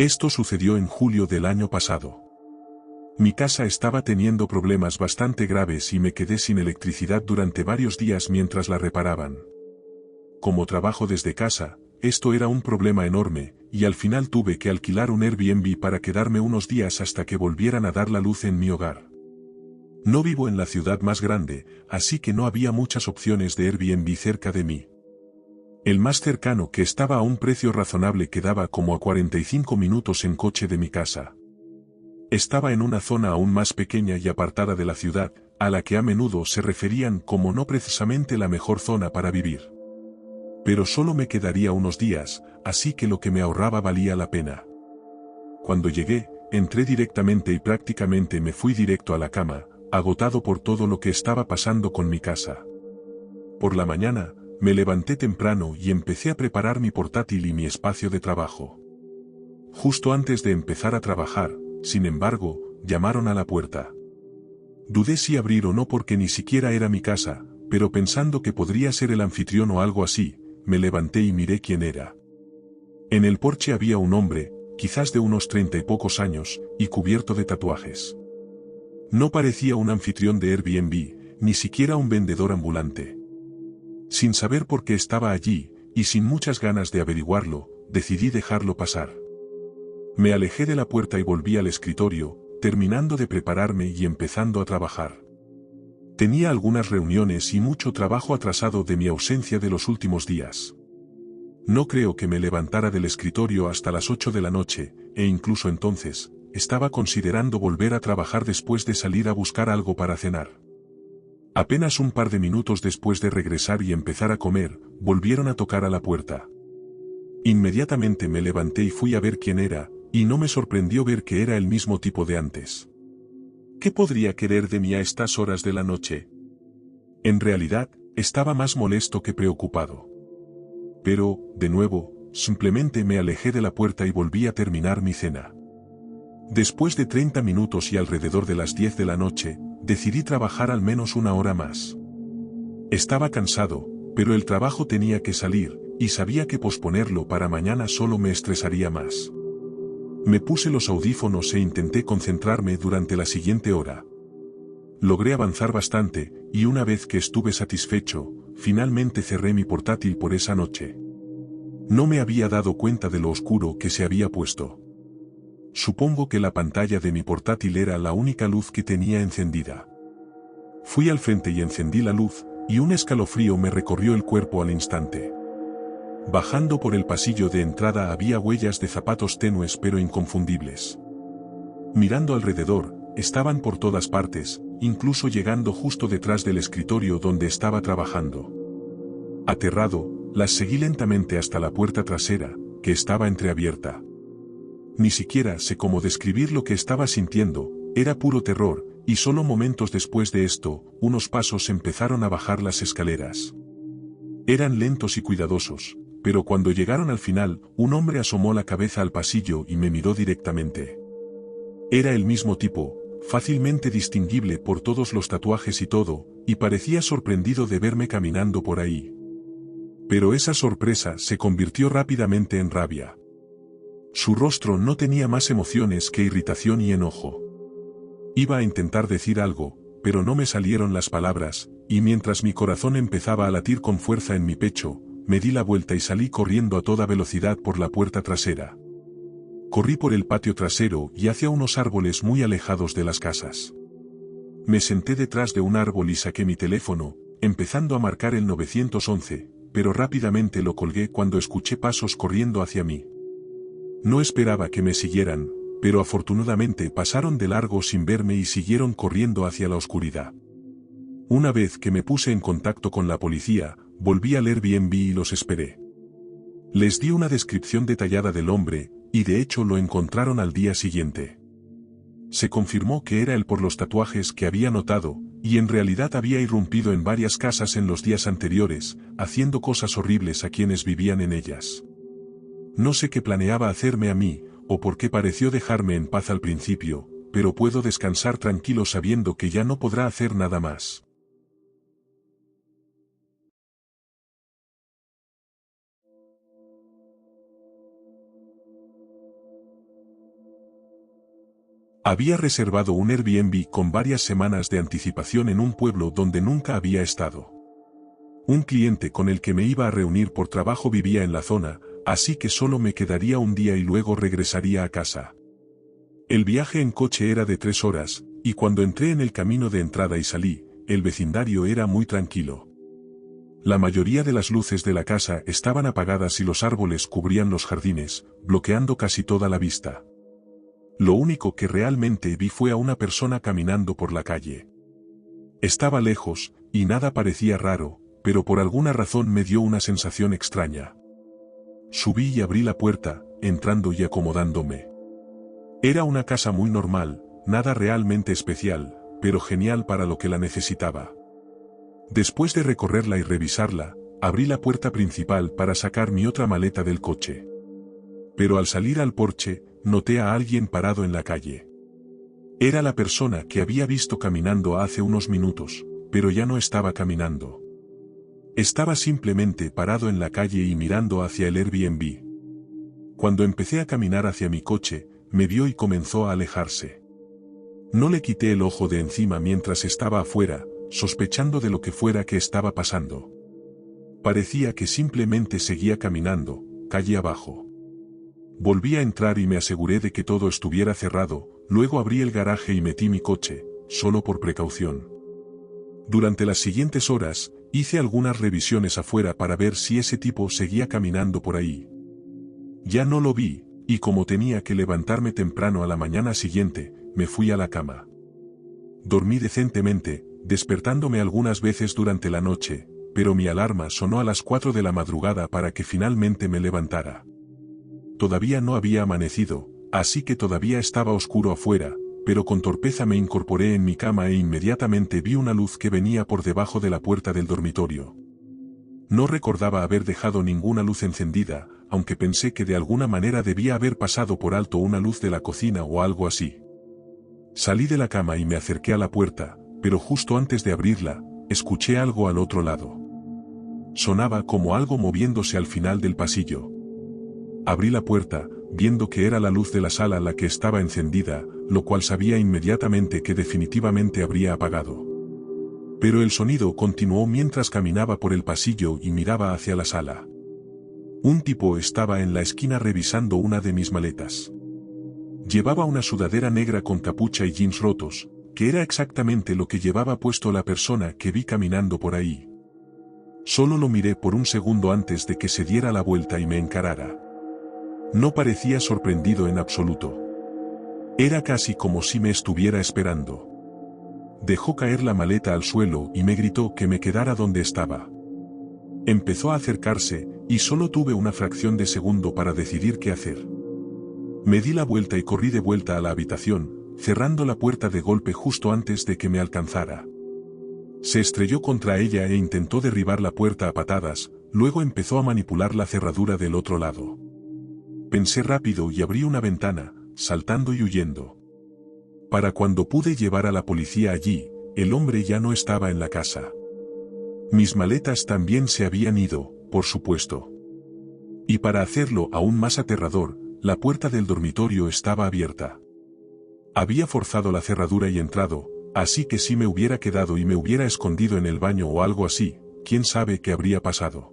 Esto sucedió en julio del año pasado. Mi casa estaba teniendo problemas bastante graves y me quedé sin electricidad durante varios días mientras la reparaban. Como trabajo desde casa, esto era un problema enorme, y al final tuve que alquilar un Airbnb para quedarme unos días hasta que volvieran a dar la luz en mi hogar. No vivo en la ciudad más grande, así que no había muchas opciones de Airbnb cerca de mí. El más cercano que estaba a un precio razonable quedaba como a 45 minutos en coche de mi casa. Estaba en una zona aún más pequeña y apartada de la ciudad, a la que a menudo se referían como no precisamente la mejor zona para vivir. Pero solo me quedaría unos días, así que lo que me ahorraba valía la pena. Cuando llegué, entré directamente y prácticamente me fui directo a la cama, agotado por todo lo que estaba pasando con mi casa. Por la mañana, me levanté temprano y empecé a preparar mi portátil y mi espacio de trabajo. Justo antes de empezar a trabajar, sin embargo, llamaron a la puerta. Dudé si abrir o no porque ni siquiera era mi casa, pero pensando que podría ser el anfitrión o algo así, me levanté y miré quién era. En el porche había un hombre, quizás de unos 30 y pocos años, y cubierto de tatuajes. No parecía un anfitrión de Airbnb, ni siquiera un vendedor ambulante. Sin saber por qué estaba allí, y sin muchas ganas de averiguarlo, decidí dejarlo pasar. Me alejé de la puerta y volví al escritorio, terminando de prepararme y empezando a trabajar. Tenía algunas reuniones y mucho trabajo atrasado de mi ausencia de los últimos días. No creo que me levantara del escritorio hasta las 8 de la noche, e incluso entonces, estaba considerando volver a trabajar después de salir a buscar algo para cenar. Apenas un par de minutos después de regresar y empezar a comer, volvieron a tocar a la puerta. Inmediatamente me levanté y fui a ver quién era, y no me sorprendió ver que era el mismo tipo de antes. ¿Qué podría querer de mí a estas horas de la noche? En realidad, estaba más molesto que preocupado. Pero, de nuevo, simplemente me alejé de la puerta y volví a terminar mi cena. Después de 30 minutos y alrededor de las 10 de la noche, decidí trabajar al menos una hora más. Estaba cansado, pero el trabajo tenía que salir, y sabía que posponerlo para mañana solo me estresaría más. Me puse los audífonos e intenté concentrarme durante la siguiente hora. Logré avanzar bastante, y una vez que estuve satisfecho, finalmente cerré mi portátil por esa noche. No me había dado cuenta de lo oscuro que se había puesto. Supongo que la pantalla de mi portátil era la única luz que tenía encendida. Fui al frente y encendí la luz, y un escalofrío me recorrió el cuerpo al instante. Bajando por el pasillo de entrada había huellas de zapatos tenues pero inconfundibles. Mirando alrededor, estaban por todas partes, incluso llegando justo detrás del escritorio donde estaba trabajando. Aterrado, las seguí lentamente hasta la puerta trasera, que estaba entreabierta. Ni siquiera sé cómo describir lo que estaba sintiendo, era puro terror, y solo momentos después de esto, unos pasos empezaron a bajar las escaleras. Eran lentos y cuidadosos, pero cuando llegaron al final, un hombre asomó la cabeza al pasillo y me miró directamente. Era el mismo tipo, fácilmente distinguible por todos los tatuajes y todo, y parecía sorprendido de verme caminando por ahí. Pero esa sorpresa se convirtió rápidamente en rabia. Su rostro no tenía más emociones que irritación y enojo. Iba a intentar decir algo, pero no me salieron las palabras, y mientras mi corazón empezaba a latir con fuerza en mi pecho, me di la vuelta y salí corriendo a toda velocidad por la puerta trasera. Corrí por el patio trasero y hacia unos árboles muy alejados de las casas. Me senté detrás de un árbol y saqué mi teléfono, empezando a marcar el 911, pero rápidamente lo colgué cuando escuché pasos corriendo hacia mí. No esperaba que me siguieran, pero afortunadamente pasaron de largo sin verme y siguieron corriendo hacia la oscuridad. Una vez que me puse en contacto con la policía, volví al Airbnb y los esperé. Les di una descripción detallada del hombre, y de hecho lo encontraron al día siguiente. Se confirmó que era él por los tatuajes que había notado, y en realidad había irrumpido en varias casas en los días anteriores, haciendo cosas horribles a quienes vivían en ellas. No sé qué planeaba hacerme a mí, o por qué pareció dejarme en paz al principio, pero puedo descansar tranquilo sabiendo que ya no podrá hacer nada más. Había reservado un Airbnb con varias semanas de anticipación en un pueblo donde nunca había estado. Un cliente con el que me iba a reunir por trabajo vivía en la zona, así que solo me quedaría un día y luego regresaría a casa. El viaje en coche era de 3 horas, y cuando entré en el camino de entrada y salí, el vecindario era muy tranquilo. La mayoría de las luces de la casa estaban apagadas y los árboles cubrían los jardines, bloqueando casi toda la vista. Lo único que realmente vi fue a una persona caminando por la calle. Estaba lejos, y nada parecía raro, pero por alguna razón me dio una sensación extraña. Subí y abrí la puerta, entrando y acomodándome. Era una casa muy normal, nada realmente especial, pero genial para lo que la necesitaba. Después de recorrerla y revisarla, abrí la puerta principal para sacar mi otra maleta del coche. Pero al salir al porche, noté a alguien parado en la calle. Era la persona que había visto caminando hace unos minutos, pero ya no estaba caminando. Estaba simplemente parado en la calle y mirando hacia el Airbnb. Cuando empecé a caminar hacia mi coche, me vio y comenzó a alejarse. No le quité el ojo de encima mientras estaba afuera, sospechando de lo que fuera que estaba pasando. Parecía que simplemente seguía caminando, calle abajo. Volví a entrar y me aseguré de que todo estuviera cerrado, luego abrí el garaje y metí mi coche, solo por precaución. Durante las siguientes horas, hice algunas revisiones afuera para ver si ese tipo seguía caminando por ahí. Ya no lo vi, y como tenía que levantarme temprano a la mañana siguiente, me fui a la cama. Dormí decentemente, despertándome algunas veces durante la noche, pero mi alarma sonó a las 4 de la madrugada para que finalmente me levantara. Todavía no había amanecido, así que todavía estaba oscuro afuera, pero con torpeza me incorporé en mi cama e inmediatamente vi una luz que venía por debajo de la puerta del dormitorio. No recordaba haber dejado ninguna luz encendida, aunque pensé que de alguna manera debía haber pasado por alto una luz de la cocina o algo así. Salí de la cama y me acerqué a la puerta, pero justo antes de abrirla, escuché algo al otro lado. Sonaba como algo moviéndose al final del pasillo. Abrí la puerta, viendo que era la luz de la sala la que estaba encendida, lo cual sabía inmediatamente que definitivamente habría apagado. Pero el sonido continuó mientras caminaba por el pasillo y miraba hacia la sala. Un tipo estaba en la esquina revisando una de mis maletas. Llevaba una sudadera negra con capucha y jeans rotos, que era exactamente lo que llevaba puesto la persona que vi caminando por ahí. Solo lo miré por un segundo antes de que se diera la vuelta y me encarara. No parecía sorprendido en absoluto. Era casi como si me estuviera esperando. Dejó caer la maleta al suelo y me gritó que me quedara donde estaba. Empezó a acercarse, y solo tuve una fracción de segundo para decidir qué hacer. Me di la vuelta y corrí de vuelta a la habitación, cerrando la puerta de golpe justo antes de que me alcanzara. Se estrelló contra ella e intentó derribar la puerta a patadas, luego empezó a manipular la cerradura del otro lado. Pensé rápido y abrí una ventana, saltando y huyendo. Para cuando pude llevar a la policía allí, el hombre ya no estaba en la casa. Mis maletas también se habían ido, por supuesto. Y para hacerlo aún más aterrador, la puerta del dormitorio estaba abierta. Había forzado la cerradura y entrado, así que si me hubiera quedado y me hubiera escondido en el baño o algo así, quién sabe qué habría pasado.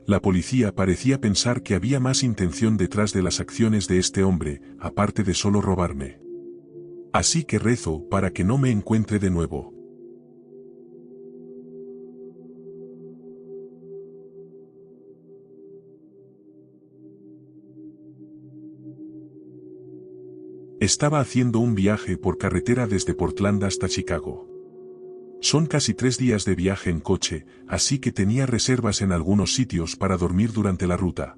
La policía parecía pensar que había más intención detrás de las acciones de este hombre, aparte de solo robarme. Así que rezo para que no me encuentre de nuevo. Estaba haciendo un viaje por carretera desde Portland hasta Chicago. Son casi 3 días de viaje en coche, así que tenía reservas en algunos sitios para dormir durante la ruta.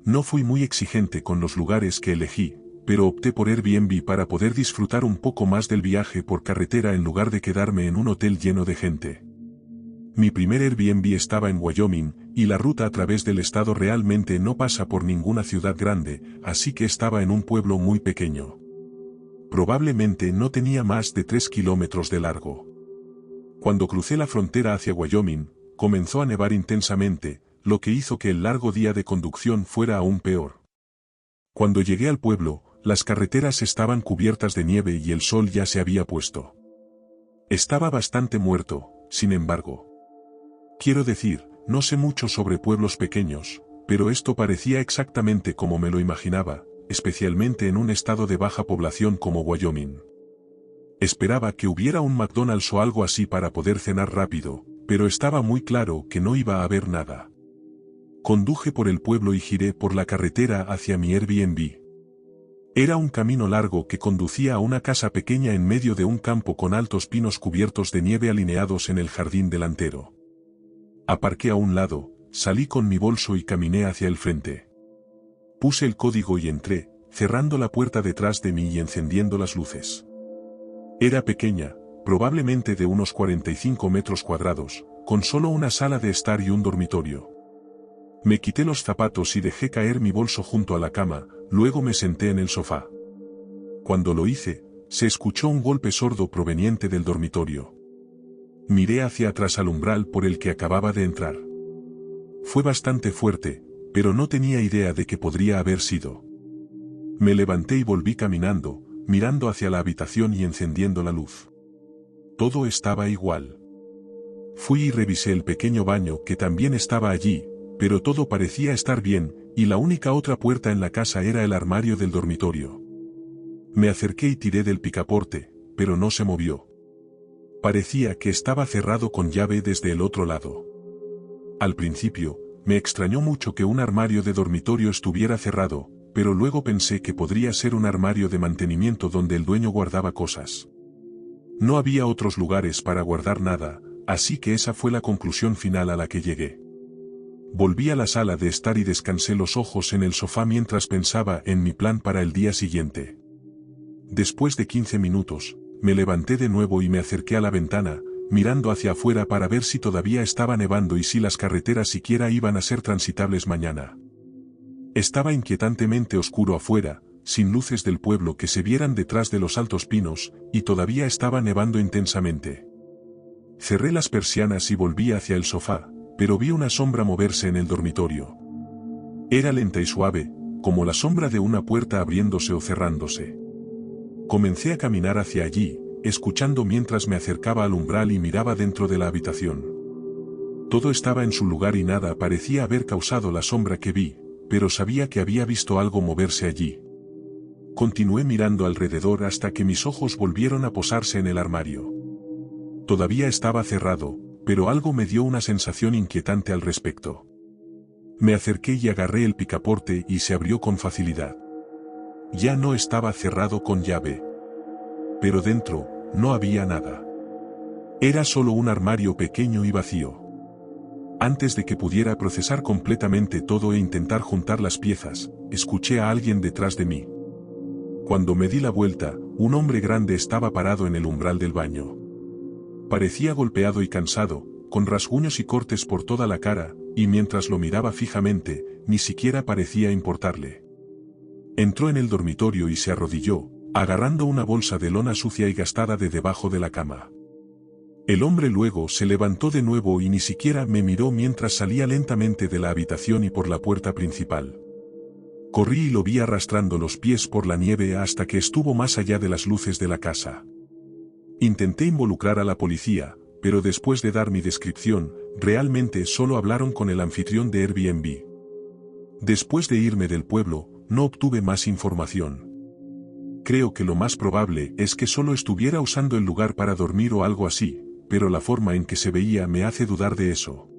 No fui muy exigente con los lugares que elegí, pero opté por Airbnb para poder disfrutar un poco más del viaje por carretera en lugar de quedarme en un hotel lleno de gente. Mi primer Airbnb estaba en Wyoming, y la ruta a través del estado realmente no pasa por ninguna ciudad grande, así que estaba en un pueblo muy pequeño. Probablemente no tenía más de 3 kilómetros de largo. Cuando crucé la frontera hacia Wyoming, comenzó a nevar intensamente, lo que hizo que el largo día de conducción fuera aún peor. Cuando llegué al pueblo, Las carreteras estaban cubiertas de nieve y el sol ya se había puesto. Estaba bastante muerto, sin embargo. Quiero decir, no sé mucho sobre pueblos pequeños, pero esto parecía exactamente como me lo imaginaba, especialmente en un estado de baja población como Wyoming. Esperaba que hubiera un McDonald's o algo así para poder cenar rápido, pero estaba muy claro que no iba a haber nada. Conduje por el pueblo y giré por la carretera hacia mi Airbnb. Era un camino largo que conducía a una casa pequeña en medio de un campo con altos pinos cubiertos de nieve alineados en el jardín delantero. Aparqué a un lado, salí con mi bolso y caminé hacia el frente. Puse el código y entré, cerrando la puerta detrás de mí y encendiendo las luces. Era pequeña, probablemente de unos 45 metros cuadrados, con solo una sala de estar y un dormitorio. Me quité los zapatos y dejé caer mi bolso junto a la cama, luego me senté en el sofá. Cuando lo hice, se escuchó un golpe sordo proveniente del dormitorio. Miré hacia atrás al umbral por el que acababa de entrar. Fue bastante fuerte, pero no tenía idea de qué podría haber sido. Me levanté y volví caminando, mirando hacia la habitación y encendiendo la luz. Todo estaba igual. Fui y revisé el pequeño baño que también estaba allí, pero todo parecía estar bien, y la única otra puerta en la casa era el armario del dormitorio. Me acerqué y tiré del picaporte, pero no se movió. Parecía que estaba cerrado con llave desde el otro lado. Al principio, me extrañó mucho que un armario de dormitorio estuviera cerrado, pero luego pensé que podría ser un armario de mantenimiento donde el dueño guardaba cosas. No había otros lugares para guardar nada, así que esa fue la conclusión final a la que llegué. Volví a la sala de estar y descansé los ojos en el sofá mientras pensaba en mi plan para el día siguiente. Después de 15 minutos, me levanté de nuevo y me acerqué a la ventana, mirando hacia afuera para ver si todavía estaba nevando y si las carreteras siquiera iban a ser transitables mañana. Estaba inquietantemente oscuro afuera, sin luces del pueblo que se vieran detrás de los altos pinos, y todavía estaba nevando intensamente. Cerré las persianas y volví hacia el sofá, pero vi una sombra moverse en el dormitorio. Era lenta y suave, como la sombra de una puerta abriéndose o cerrándose. Comencé a caminar hacia allí, escuchando mientras me acercaba al umbral y miraba dentro de la habitación. Todo estaba en su lugar y nada parecía haber causado la sombra que vi, pero sabía que había visto algo moverse allí. Continué mirando alrededor hasta que mis ojos volvieron a posarse en el armario. Todavía estaba cerrado, pero algo me dio una sensación inquietante al respecto. Me acerqué y agarré el picaporte y se abrió con facilidad. Ya no estaba cerrado con llave. Pero dentro, no había nada. Era solo un armario pequeño y vacío. Antes de que pudiera procesar completamente todo e intentar juntar las piezas, escuché a alguien detrás de mí. Cuando me di la vuelta, un hombre grande estaba parado en el umbral del baño. Parecía golpeado y cansado, con rasguños y cortes por toda la cara, y mientras lo miraba fijamente, ni siquiera parecía importarle. Entró en el dormitorio y se arrodilló, agarrando una bolsa de lona sucia y gastada de debajo de la cama. El hombre luego se levantó de nuevo y ni siquiera me miró mientras salía lentamente de la habitación y por la puerta principal. Corrí y lo vi arrastrando los pies por la nieve hasta que estuvo más allá de las luces de la casa. Intenté involucrar a la policía, pero después de dar mi descripción, realmente solo hablaron con el anfitrión de Airbnb. Después de irme del pueblo, no obtuve más información. Creo que lo más probable es que solo estuviera usando el lugar para dormir o algo así, pero la forma en que se veía me hace dudar de eso.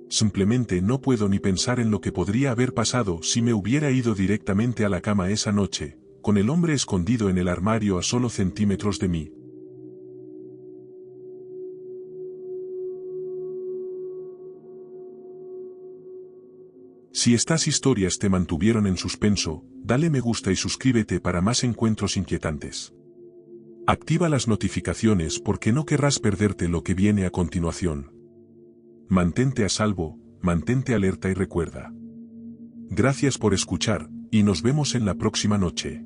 Simplemente no puedo ni pensar en lo que podría haber pasado si me hubiera ido directamente a la cama esa noche, con el hombre escondido en el armario a solo centímetros de mí. Si estas historias te mantuvieron en suspenso, dale me gusta y suscríbete para más encuentros inquietantes. Activa las notificaciones porque no querrás perderte lo que viene a continuación. Mantente a salvo, mantente alerta y recuerda. Gracias por escuchar, y nos vemos en la próxima noche.